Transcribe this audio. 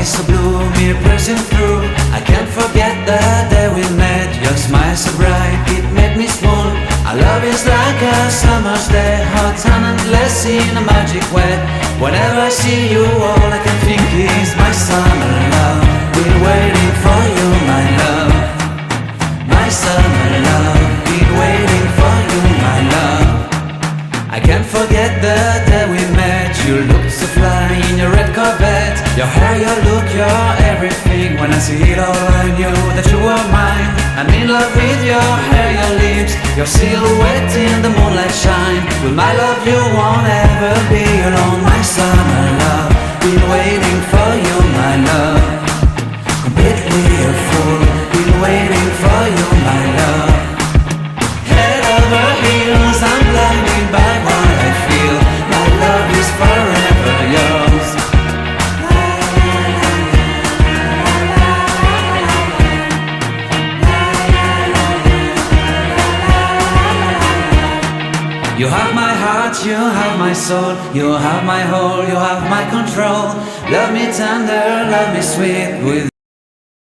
So blue, me piercing through. I can't forget the day we met. Your smile so bright, it made me swoon. Our love is like a summer's day, hot and endless in a magic way. Whenever I see you, all I can think is my summer love. Been waiting for you, my love. My summer love. Been waiting for you, my love. I can't forget the day we met. You looked so fly in your red Corvette. Your hair, your look, your everything. When I see it all, I knew that you were mine. I'm in love with your hair, your lips, your silhouette in the moonlight shine. With my love you won't ever be alone. My summer love, been waiting for you, my love. Completely a fool, been waiting for you, my love. Head over heels, I'm blinded by what I feel. My love is forever yours. You have my heart, you have my soul. You have my whole, you have my control. Love me tender, love me sweet. With